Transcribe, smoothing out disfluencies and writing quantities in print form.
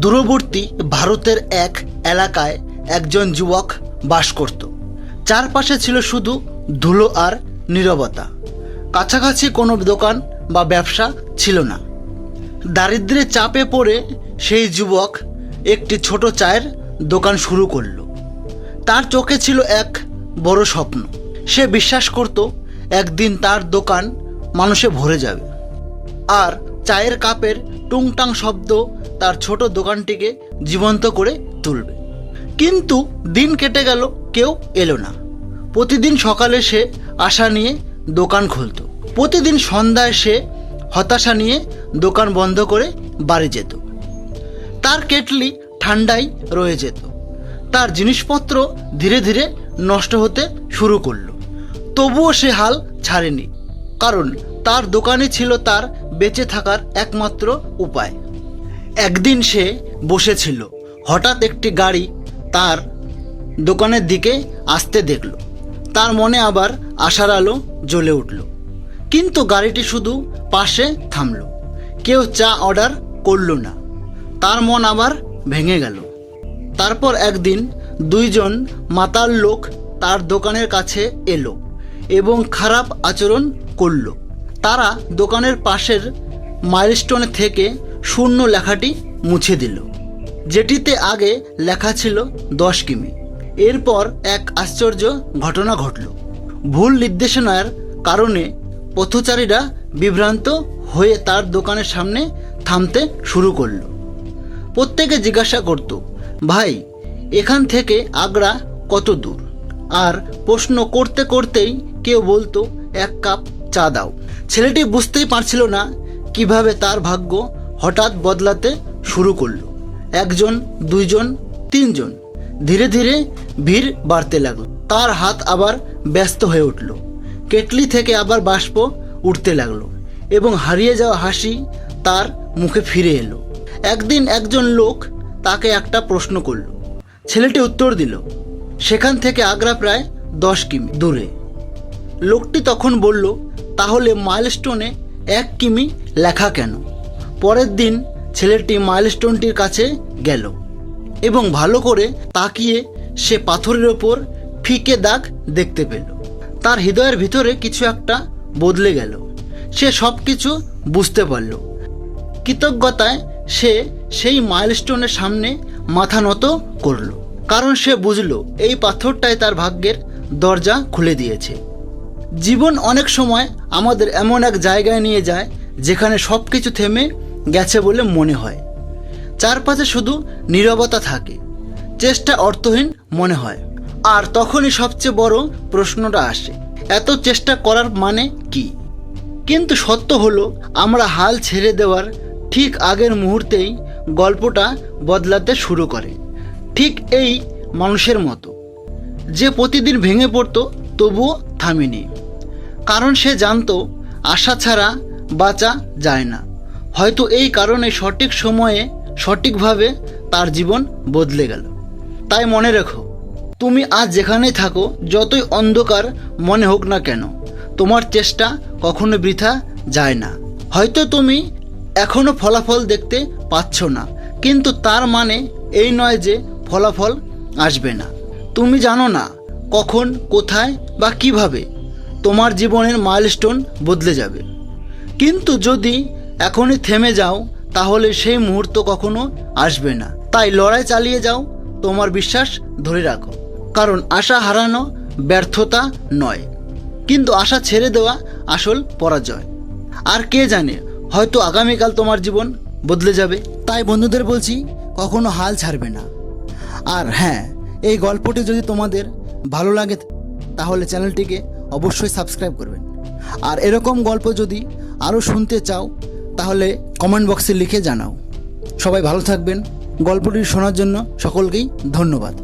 দূরবর্তী ভারতের এক এলাকায় একজন যুবক বাস করত। চারপাশে ছিল শুধু ধুলো আর নীরবতা। কাছাকাছি কোনো দোকান বা ব্যবসা ছিল না। দারিদ্র্যে চাপে পড়ে সেই যুবক একটি ছোট চায়ের দোকান শুরু করল। তার চোখে ছিল এক বড় স্বপ্ন। সে বিশ্বাস করত একদিন তার দোকান মানুষে ভরে যাবে, আর চায়ের কাপের টুংটাং শব্দ তার ছোট দোকানটিকে জীবন্ত করে তুলবে। কিন্তু দিন কেটে গেল, কেউ এলো না। প্রতিদিন সকালে সে আশা নিয়ে দোকান খুলত। প্রতিদিন সন্ধ্যায় সে হতাশা নিয়ে দোকান বন্ধ করে বাড়ি যেত। তার কেটলি ঠান্ডায় রয়ে যেত। তার জিনিসপত্র ধীরে ধীরে নষ্ট হতে শুরু করলো। তবুও সে হাল ছাড়েনি, কারণ তার দোকানে ছিল তার বেঁচে থাকার একমাত্র উপায়। একদিন সে বসেছিল, হঠাৎ একটি গাড়ি তার দোকানের দিকে আসতে দেখল। তার মনে আবার আশার আলো জ্বলে উঠল। কিন্তু গাড়িটি শুধু পাশে থামল। কেউ চা অর্ডার করল না। তার মন আবার ভেঙে গেল। তারপর একদিন দুইজন মাতাল লোক তার দোকানের কাছে এলো এবং খারাপ আচরণ করল। তারা দোকানের পাশের মাইলস্টোন থেকে শূন্য লেখাটি মুছে দিল, যেটিতে আগে লেখা ছিল 10 কিমি। এরপর এক আশ্চর্য ঘটনা ঘটল। ভুল নির্দেশনার কারণে পথচারীরা বিভ্রান্ত হয়ে তার দোকানের সামনে থামতে শুরু করলো। প্রত্যেকে জিজ্ঞাসা করত, ভাই, এখান থেকে আগ্রা কত দূর? আর প্রশ্ন করতে করতেই কেউ বলতো, 1 কাপ চা দাও। ছেলেটি বুঝতেই পারছিল না কিভাবে তার ভাগ্য হঠাৎ বদলাতে শুরু করলো। 1 জন, 2 জন, 3 জন, ধীরে ধীরে ভিড় বাড়তে লাগলো। তার হাত আবার ব্যস্ত হয়ে উঠল। কেটলি থেকে আবার বাষ্প উঠতে লাগলো এবং হারিয়ে যাওয়া হাসি তার মুখে ফিরে এলো। একদিন একজন লোক তাকে একটা প্রশ্ন করল। ছেলেটি উত্তর দিল, সেখান থেকে আগ্রা প্রায় 10 কিমি দূরে। লোকটি তখন বলল, তাহলে মাইলস্টোনে 1 কিমি লেখা কেন? পরের দিন ছেলেটি মাইলস্টোনটির কাছে গেল এবং ভালো করে তাকিয়ে সে পাথরের ওপর ফিকে দাগ দেখতে পেল। তার হৃদয়ের ভিতরে কিছু একটা বদলে গেল। সে সব কিছু বুঝতে পারল। কৃতজ্ঞতায় সে সেই মাইলস্টোনের সামনে মাথা নত করল, কারণ সে বুঝল এই পাথরটাই তার ভাগ্যের দরজা খুলে দিয়েছে। জীবন অনেক সময় আমাদের এমন এক জায়গায় নিয়ে যায় যেখানে সব কিছু থেমে গেছে বলে মনে হয়। চারপাশে শুধু নীরবতা থাকে, চেষ্টা অর্থহীন মনে হয়। আর তখনই সবচেয়ে বড় প্রশ্নটা আসে, এত চেষ্টা করার মানে কি? কিন্তু সত্য হলো, আমরা হাল ছেড়ে দেওয়ার ঠিক আগের মুহূর্তেই গল্পটা বদলাতে শুরু করে। ঠিক এই মানুষের মতো, যে প্রতিদিন ভেঙে পড়তো তবুও থামেনি, কারণ সে জানতো আশা ছাড়া বাঁচা যায় না। হয়তো এই কারণে সঠিক সময়ে সঠিকভাবে তার জীবন বদলে গেল। তাই মনে রেখো, তুমি আজ যেখানেই থাকো, যতই অন্ধকার মনে হোক না কেন, তোমার চেষ্টা কখনো বৃথা যায় না। হয়তো তুমি এখনো ফলাফল দেখতে পাচ্ছ না, কিন্তু তার মানে এই নয় যে ফলাফল আসবে না। তুমি জানো না কখন, কোথায় বা কিভাবে তোমার জীবনের মাইলস্টোন বদলে যাবে। কিন্তু যদি এখনই থেমে যাও, তাহলে সেই মুহূর্ত কখনো আসবে না। তাই লড়াই চালিয়ে যাও, তোমার বিশ্বাস ধরে রাখো, কারণ আশা হারানো ব্যর্থতা নয়, কিন্তু আশা ছেড়ে দেওয়া আসল পরাজয়। আর কে জানে, হয়তো আগামীকাল তোমার জীবন বদলে যাবে। তাই বন্ধুদের বলছি, কখনো হাল ছাড়বে না। আর হ্যাঁ, এই গল্পটি যদি তোমাদের ভালো লাগে তাহলে চ্যানেলটিকে অবশ্যই সাবস্ক্রাইব করবেন। আর এরকম গল্প যদি আরও শুনতে চাও তাহলে কমেন্ট বক্সে লিখে জানাও। সবাই ভালো থাকবেন। গল্পটি শোনার জন্য সকলকেই ধন্যবাদ।